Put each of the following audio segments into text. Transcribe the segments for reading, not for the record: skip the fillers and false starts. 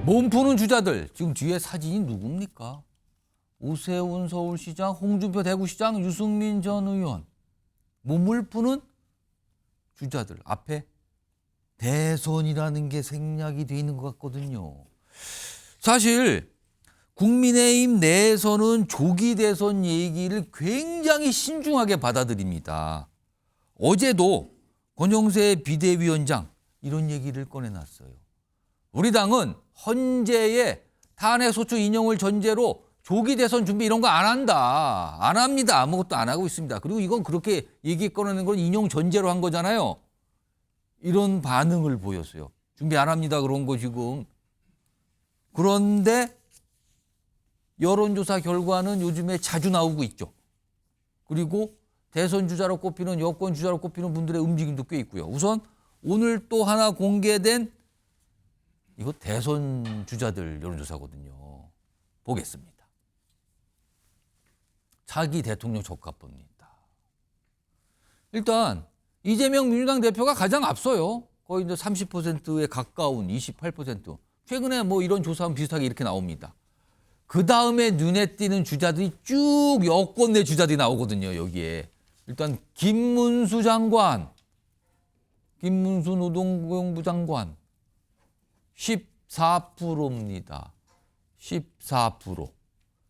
몸푸는 주자들. 지금 뒤에 사진이 누굽니까? 오세훈 서울시장, 홍준표 대구시장, 유승민 전 의원. 몸을 푸는 주자들. 앞에 대선이라는 게 생략이 돼 있는 것 같거든요. 사실 국민의힘 내에서는 조기 대선 얘기를 굉장히 신중하게 받아들입니다. 어제도 권영세 비대위원장 이런 얘기를 꺼내놨어요. 우리 당은 헌재의 탄핵소추 인용을 전제로 조기 대선 준비 이런 거 안 한다. 안 합니다. 아무것도 안 하고 있습니다. 그리고 이건 그렇게 얘기 꺼내는 건 인용 전제로 한 거잖아요. 이런 반응을 보였어요. 준비 안 합니다. 그런 거 지금. 그런데 여론조사 결과는 요즘에 자주 나오고 있죠. 그리고 대선 주자로 꼽히는 여권 주자로 꼽히는 분들의 움직임도 꽤 있고요. 우선 오늘 또 하나 공개된 이거 대선 주자들 여론조사거든요. 보겠습니다. 차기 대통령 적합법입니다. 일단 이재명 민주당 대표가 가장 앞서요. 거의 이제 30%에 가까운 28%. 최근에 뭐 이런 조사하면 비슷하게 이렇게 나옵니다. 그 다음에 눈에 띄는 주자들이 쭉 여권 내 주자들이 나오거든요. 여기에. 일단 김문수 장관, 김문수 노동부장관 장관 14%입니다. 14%.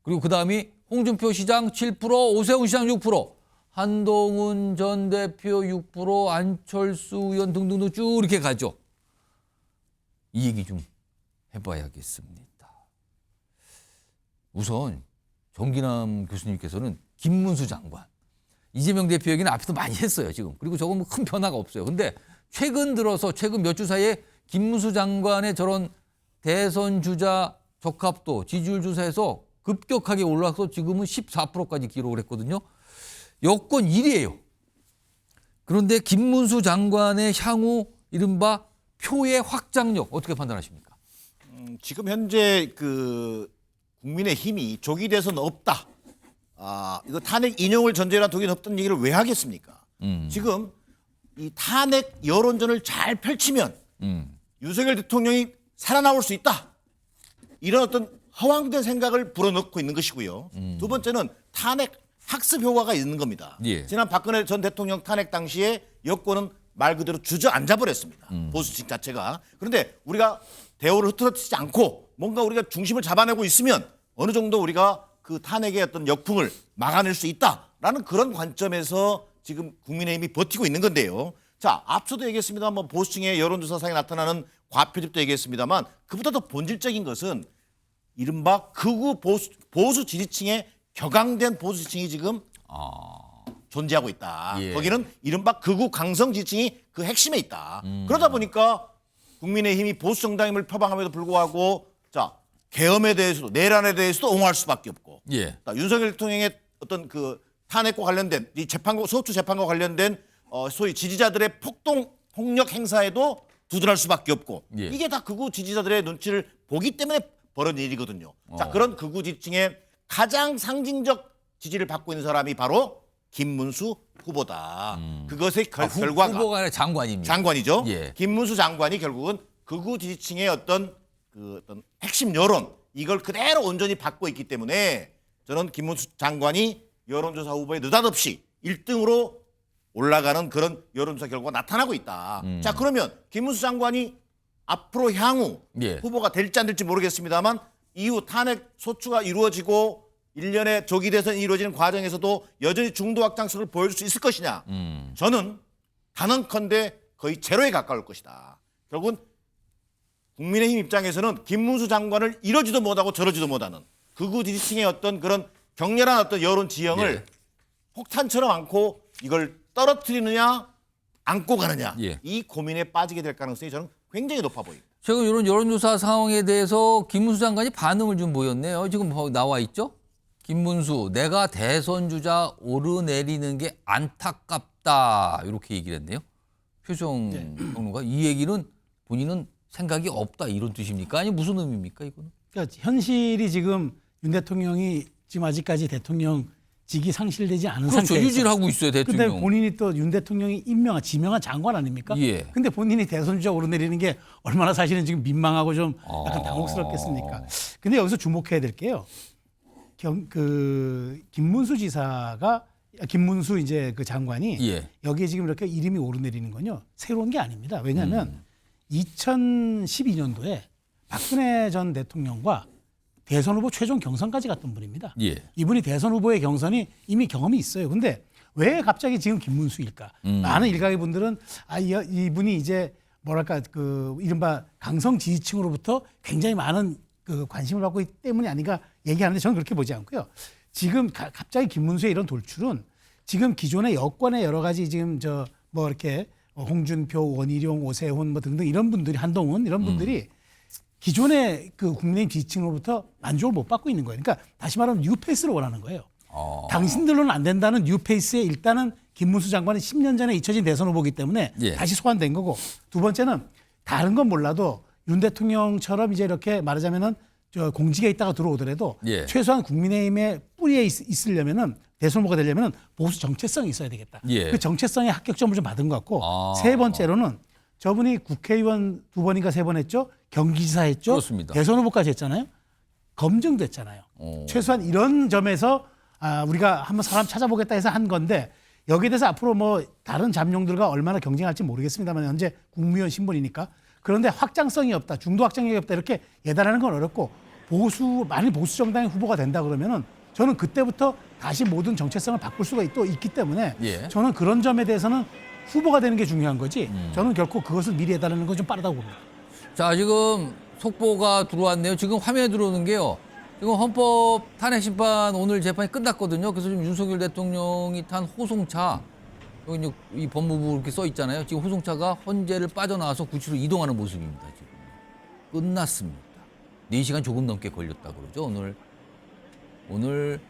그리고 그 다음이 홍준표 시장 7%, 오세훈 시장 6%, 한동훈 전 대표 6%, 안철수 의원 등등도 쭉 이렇게 가죠. 이 얘기 좀 해봐야겠습니다. 우선 정기남 교수님께서는 김문수 장관, 이재명 대표 얘기는 앞에서 많이 했어요 지금. 그리고 저건 뭐 큰 변화가 없어요. 근데 최근 들어서 최근 몇 주 사이에 김문수 장관의 저런 대선 주자 적합도 지지율 조사에서 급격하게 올라서 지금은 14%까지 기록을 했거든요. 여권 1위예요. 그런데 김문수 장관의 향후 이른바 표의 확장력 어떻게 판단하십니까? 지금 현재 국민의힘이 조기 대선 없다. 이거 탄핵 인용을 전제로 한 조기 대선 없다는 얘기를 왜 하겠습니까? 지금 이 탄핵 여론전을 잘 펼치면 윤석열 대통령이 살아나올 수 있다. 이런 어떤 허황된 생각을 불어넣고 있는 것이고요. 두 번째는 탄핵 학습 효과가 있는 겁니다. 예. 지난 박근혜 전 대통령 탄핵 당시에 여권은 말 그대로 주저앉아 버렸습니다. 보수층 자체가. 그런데 우리가 대우를 흐트러뜨리지 않고 뭔가 우리가 중심을 잡아내고 있으면 어느 정도 우리가 그 탄핵의 어떤 역풍을 막아낼 수 있다라는 그런 관점에서 지금 국민의힘이 버티고 있는 건데요. 자, 앞서도 얘기했습니다만 뭐 보수층의 여론조사상에 나타나는 과표집도 얘기했습니다만 그보다 더 본질적인 것은 이른바 극우 보수 지지층의 격앙된 보수 지지층이 지금 존재하고 있다. 예. 거기는 이른바 극우 강성 지지층이 그 핵심에 있다. 그러다 보니까 국민의힘이 보수 정당임을 표방함에도 불구하고 자 계엄에 대해서도 내란에 대해서도 옹호할 수밖에 없고 예. 윤석열 대통령의 어떤 그 탄핵과 관련된 이 재판과 소추 재판과 관련된 소위 지지자들의 폭력 행사에도 두둔할 수밖에 없고 예. 이게 다 극우 지지자들의 눈치를 보기 때문에 벌어진 일이거든요. 자 그런 극우 지지층의 가장 상징적 지지를 받고 있는 사람이 바로 김문수 후보다. 그것의 결과가 후보가 아니라 장관입니다. 장관이죠. 예. 김문수 장관이 결국은 극우 지지층의 어떤 핵심 여론 이걸 그대로 온전히 받고 있기 때문에 저는 김문수 장관이 여론조사 후보에 느닷없이 1등으로 올라가는 그런 여론조사 결과가 나타나고 있다. 자 그러면 김문수 장관이 앞으로 향후 예. 후보가 될지 안 될지 모르겠습니다만 이후 탄핵 소추가 이루어지고 1년의 조기 대선이 이루어지는 과정에서도 여전히 중도 확장성을 보여줄 수 있을 것이냐. 저는 단언컨대 거의 제로에 가까울 것이다. 결국은 국민의힘 입장에서는 김문수 장관을 이러지도 못하고 저러지도 못하는 극우 지지층의 어떤 그런 격렬한 어떤 여론 지형을 예. 폭탄처럼 안고 이걸 떨어뜨리느냐 안고 가느냐 예. 이 고민에 빠지게 될 가능성이 저는 굉장히 높아 보입니다. 최근 이런 여론조사 상황에 대해서 김문수 장관이 반응을 좀 보였네요. 지금 나와 있죠? 김문수, 내가 대선 주자 오르내리는 게 안타깝다. 이렇게 얘기를 했네요. 표정 평론가. 이 얘기는 본인은 생각이 없다. 이런 뜻입니까? 아니 무슨 의미입니까? 이거는? 그러니까 현실이 지금 윤 대통령이 지금 아직까지 대통령 직이 상실되지 않은 그렇죠. 상태에서. 유지를 하고 있어요, 근데 대통령. 본인이 또 윤 대통령이 지명한 장관 아닙니까? 예. 근데 본인이 대선 주자 오르내리는 게 얼마나 사실은 지금 민망하고 좀 약간 당혹스럽겠습니까? 근데 여기서 주목해야 될 게요. 김문수 지사가 김문수 이제 그 장관이 예. 여기에 지금 이렇게 이름이 오르내리는 건요. 새로운 게 아닙니다. 왜냐하면 2012년도에 박근혜 전 대통령과 대선 후보 최종 경선까지 갔던 분입니다. 예. 이분이 대선 후보의 경선이 이미 경험이 있어요. 근데 왜 갑자기 지금 김문수일까? 많은 일각의 분들은 이분이 이제 뭐랄까 그 이른바 강성 지지층으로부터 굉장히 많은 그 관심을 받고 있기 때문이 아닌가 얘기하는데 저는 그렇게 보지 않고요. 지금 갑자기 김문수의 이런 돌출은 지금 기존의 여권의 여러 가지 지금 뭐 이렇게 홍준표, 원희룡, 오세훈 뭐 등등 이런 분들이 한동훈 이런 분들이 기존의 그 국민의힘 지지층으로부터 만족을 못 받고 있는 거예요. 그러니까 다시 말하면 뉴페이스를 원하는 거예요. 당신들로는 안 된다는 뉴페이스에 일단은 김문수 장관은 10년 전에 잊혀진 대선 후보이기 때문에 예. 다시 소환된 거고 두 번째는 다른 건 몰라도 윤 대통령처럼 이제 이렇게 말하자면은 저 공직에 있다가 들어오더라도 예. 최소한 국민의힘의 뿌리에 있으려면은 대선 후보가 되려면은 보수 정체성이 있어야 되겠다. 예. 그 정체성의 합격점을 좀 받은 것 같고 세 번째로는 저분이 국회의원 2번인가 3번 했죠. 경기지사 했죠. 그렇습니다. 대선 후보까지 했잖아요. 검증됐잖아요. 최소한 이런 점에서 우리가 한번 사람 찾아보겠다 해서 한 건데 여기에 대해서 앞으로 뭐 다른 잠룡들과 얼마나 경쟁할지 모르겠습니다만 현재 국무위원 신분이니까 그런데 확장성이 없다. 중도 확장력이 없다. 이렇게 예단하는 건 어렵고 만일 보수 정당의 후보가 된다 그러면은 저는 그때부터 다시 모든 정체성을 바꿀 수가 또 있기 때문에 예. 저는 그런 점에 대해서는 후보가 되는 게 중요한 거지 저는 결코 그것을 미리 해달라는 건 좀 빠르다고 봅니다. 자, 지금 속보가 들어왔네요. 지금 화면에 들어오는 게요. 지금 헌법 탄핵 심판 오늘 재판이 끝났거든요. 그래서 지금 윤석열 대통령이 탄 호송차 여기 이제 이 법무부 이렇게 써 있잖아요. 지금 호송차가 헌재를 빠져나와서 구치로 이동하는 모습입니다. 지금 끝났습니다. 4시간 조금 넘게 걸렸다 그러죠. 오늘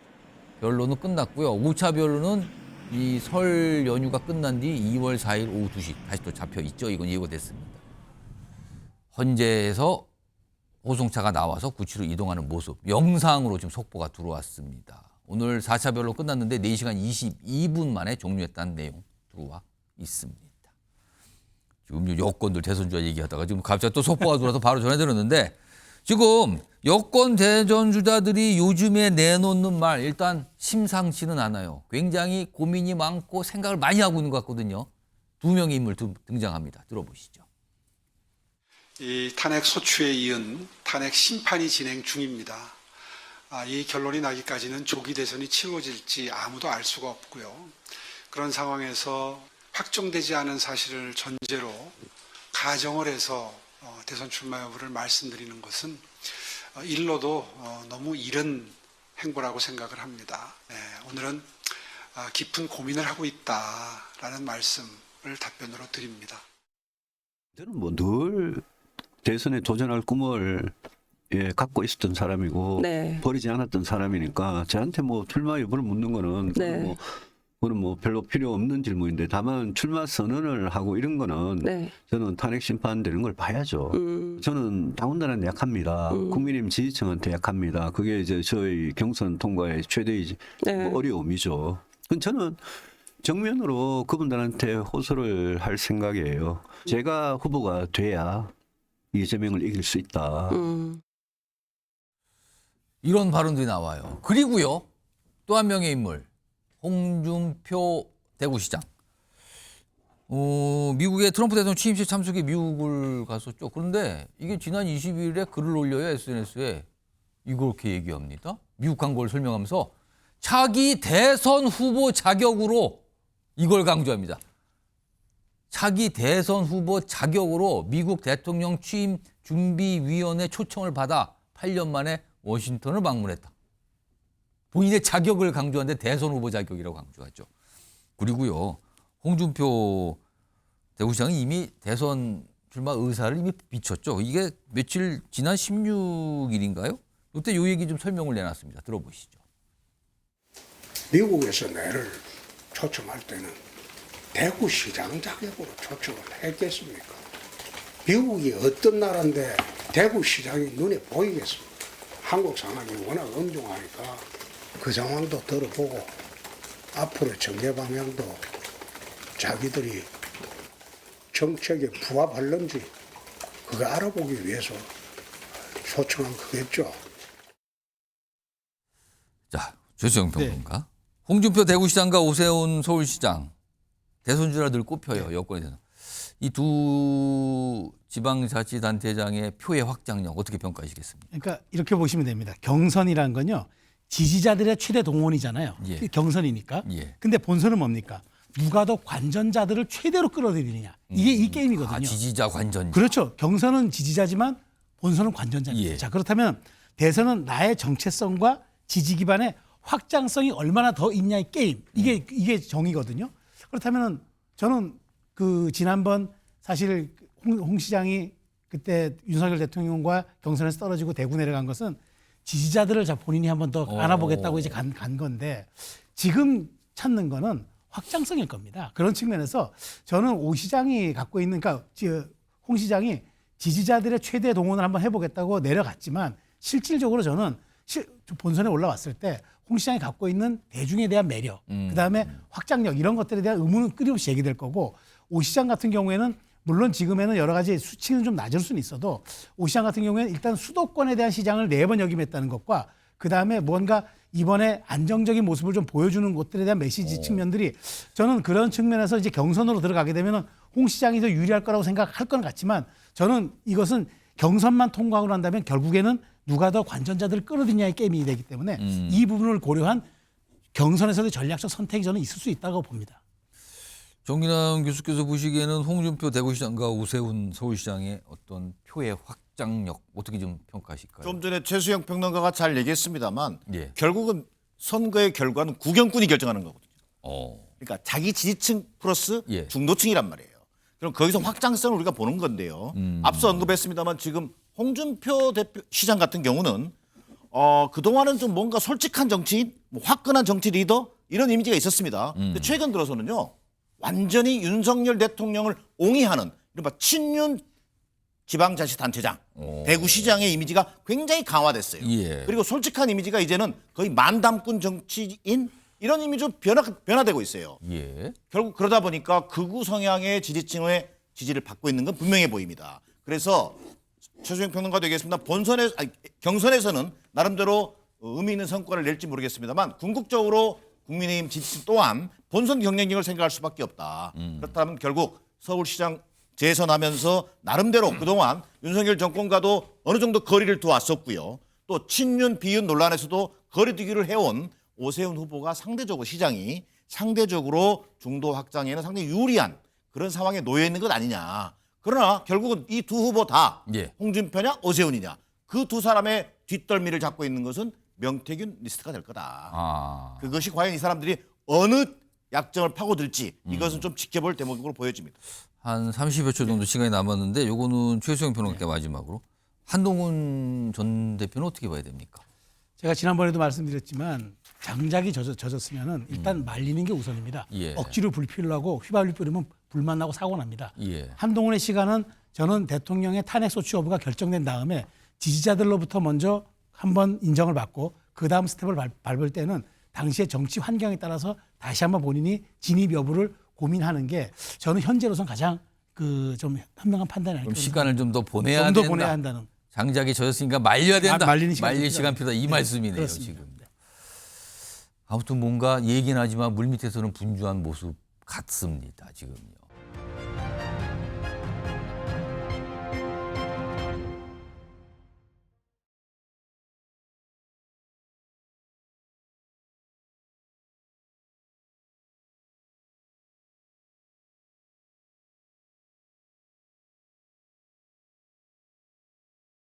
변론은 끝났고요. 5차 변론은 이 설 연휴가 끝난 뒤 2월 4일 오후 2시 다시 또 잡혀 있죠. 이건 예고됐습니다. 헌재에서 호송차가 나와서 구치로 이동하는 모습 영상으로 지금 속보가 들어왔습니다. 오늘 4차 변론 끝났는데 4시간 22분 만에 종료했다는 내용 들어와 있습니다. 지금 여권들 대선주자 얘기하다가 지금 갑자기 또 속보가 들어와서 바로 전해드렸는데 지금 여권 대전주자들이 요즘에 내놓는 말 일단 심상치는 않아요. 굉장히 고민이 많고 생각을 많이 하고 있는 것 같거든요. 2명의 인물 등장합니다. 들어보시죠. 이 탄핵 소추에 이은 탄핵 심판이 진행 중입니다. 이 결론이 나기까지는 조기 대선이 치러질지 아무도 알 수가 없고요. 그런 상황에서 확정되지 않은 사실을 전제로 가정을 해서 대선 출마 여부를 말씀드리는 것은 일로도 너무 이른 행보라고 생각을 합니다. 오늘은 깊은 고민을 하고 있다라는 말씀을 답변으로 드립니다. 저는 뭐 늘 대선에 도전할 꿈을 갖고 있었던 사람이고 네. 버리지 않았던 사람이니까 저한테 뭐 출마 여부를 묻는 거는 네. 그거는 뭐 별로 필요 없는 질문인데 다만 출마 선언을 하고 이런 거는 네. 저는 탄핵 심판되는 걸 봐야죠. 저는 당원들한테 약합니다. 국민의힘 지지층한테 약합니다. 그게 이제 저희 경선 통과의 최대의 네. 어려움이죠. 그건 저는 정면으로 그분들한테 호소를 할 생각이에요. 제가 후보가 돼야 이재명을 이길 수 있다. 이런 발언들이 나와요. 그리고요. 또 한 명의 인물. 홍준표 대구시장. 미국의 트럼프 대통령 취임식 참석에 미국을 갔었죠. 그런데 이게 지난 22일에 글을 올려요. SNS에. 이렇게 얘기합니다. 미국 간 걸 설명하면서 차기 대선 후보 자격으로 이걸 강조합니다. 차기 대선 후보 자격으로 미국 대통령 취임 준비위원회 초청을 받아 8년 만에 워싱턴을 방문했다. 본인의 자격을 강조하는데 대선 후보 자격이라고 강조하죠. 그리고요. 홍준표 대구시장은 이미 대선 출마 의사를 이미 비쳤죠. 이게 며칠 지난 16일인가요? 이때 이 얘기 좀 설명을 내놨습니다. 들어보시죠. 미국에서 내를 초청할 때는 대구시장 자격으로 초청을 했겠습니까? 미국이 어떤 나라인데 대구시장이 눈에 보이겠습니까? 한국 상황이 워낙 엄중하니까 그 상황도 들어보고 앞으로 정계 방향도 자기들이 정책에 부합할는지 그거 알아보기 위해서 소청한 거겠죠. 자, 최수영 평론가. 홍준표 대구시장과 오세훈 서울시장 대선주라 늘 꼽혀요. 여권에서는. 이 두 지방자치단체장의 표의 확장력 어떻게 평가하시겠습니까? 그러니까 이렇게 보시면 됩니다. 경선이란 건요. 지지자들의 최대 동원이잖아요. 예. 경선이니까. 예. 근데 본선은 뭡니까? 누가 더 관전자들을 최대로 끌어들이느냐. 이게 이 게임이거든요. 아, 지지자 관전. 그렇죠. 경선은 지지자지만 본선은 관전자입니다. 예. 자, 그렇다면 대선은 나의 정체성과 지지 기반의 확장성이 얼마나 더 있냐의 게임. 이게 정이거든요. 그렇다면 저는 그 지난번 사실 홍 시장이 그때 윤석열 대통령과 경선에서 떨어지고 대구 내려간 것은 지지자들을 본인이 한번 더 알아보겠다고 이제 간 건데 지금 찾는 거는 확장성일 겁니다. 그런 측면에서 저는 오 시장이 갖고 있는, 그러니까 홍 시장이 지지자들의 최대 동원을 한번 해보겠다고 내려갔지만 실질적으로 저는 본선에 올라왔을 때 홍 시장이 갖고 있는 대중에 대한 매력, 그다음에 확장력 이런 것들에 대한 의문은 끊임없이 제기될 거고 오 시장 같은 경우에는 물론 지금에는 여러 가지 수치는 좀 낮을 수는 있어도 오 시장 같은 경우에는 일단 수도권에 대한 시장을 4번 역임했다는 것과 그다음에 뭔가 이번에 안정적인 모습을 좀 보여주는 것들에 대한 메시지 측면들이 저는 그런 측면에서 이제 경선으로 들어가게 되면 홍 시장이 더 유리할 거라고 생각할 건 같지만 저는 이것은 경선만 통과하고 난다면 결국에는 누가 더 관전자들을 끌어들이냐의 게임이 되기 때문에 이 부분을 고려한 경선에서도 전략적 선택이 저는 있을 수 있다고 봅니다. 정기남 교수께서 보시기에는 홍준표 대구시장과 오세훈 서울시장의 어떤 표의 확장력 어떻게 좀 평가하실까요? 좀 전에 최수영 평론가가 잘 얘기했습니다만 예. 결국은 선거의 결과는 국영꾼이 결정하는 거거든요. 그러니까 자기 지지층 플러스 예. 중도층이란 말이에요. 그럼 거기서 확장성을 우리가 보는 건데요. 앞서 언급했습니다만 지금 홍준표 시장 같은 경우는 그동안은 좀 뭔가 솔직한 정치인, 뭐 화끈한 정치 리더 이런 이미지가 있었습니다. 근데 최근 들어서는요. 완전히 윤석열 대통령을 옹이하는 이른바 친윤 지방자치단체장, 대구시장의 이미지가 굉장히 강화됐어요. 예. 그리고 솔직한 이미지가 이제는 거의 만담꾼 정치인 이런 이미지로 변화되고 있어요. 예. 결국 그러다 보니까 극우 성향의 지지층의 지지를 받고 있는 건 분명해 보입니다. 그래서 최수영 평론가 되겠습니다. 경선에서는 나름대로 의미 있는 성과를 낼지 모르겠습니다만 궁극적으로 국민의힘 지지층 또한 본선 경쟁력을 생각할 수밖에 없다. 그렇다면 결국 서울시장 재선하면서 나름대로 그동안 윤석열 정권과도 어느 정도 거리를 두었었고요. 또 친윤 비윤 논란에서도 거리두기를 해온 오세훈 후보가 시장이 상대적으로 중도 확장에는 상당히 유리한 그런 상황에 놓여 있는 것 아니냐. 그러나 결국은 이 두 후보 다 예. 홍준표냐 오세훈이냐 그 두 사람의 뒷덜미를 잡고 있는 것은 명태균 리스트가 될 거다. 그것이 과연 이 사람들이 어느 약점을 파고들지 이것은 좀 지켜볼 대목으로 보여집니다. 한 30여 초 정도 시간이 남았는데 요거는 최수영 평론가 마지막으로 한동훈 전 대표는 어떻게 봐야 됩니까? 제가 지난번에도 말씀드렸지만 장작이 젖었으면은 일단 말리는 게 우선입니다. 예. 억지로 불 피우려고 휘발유 뿌리면 불만 나고 사고 납니다. 예. 한동훈의 시간은 저는 대통령의 탄핵 소추 여부가 결정된 다음에 지지자들로부터 먼저 한번 인정을 받고 그 다음 스텝을 밟을 때는 당시의 정치 환경에 따라서 다시 한번 본인이 진입 여부를 고민하는 게 저는 현재로선 가장 그 좀 현명한 판단이 아닐까. 그럼 시간을 좀 더 보내야 좀 더 된다. 보내야 한다는. 장작이 젖었으니까 말려야 된다. 말릴 말릴 시간 필요다. 이 말씀이네요. 그렇습니다. 지금. 아무튼 뭔가 얘기는 하지만 물밑에서는 분주한 모습 같습니다. 지금요.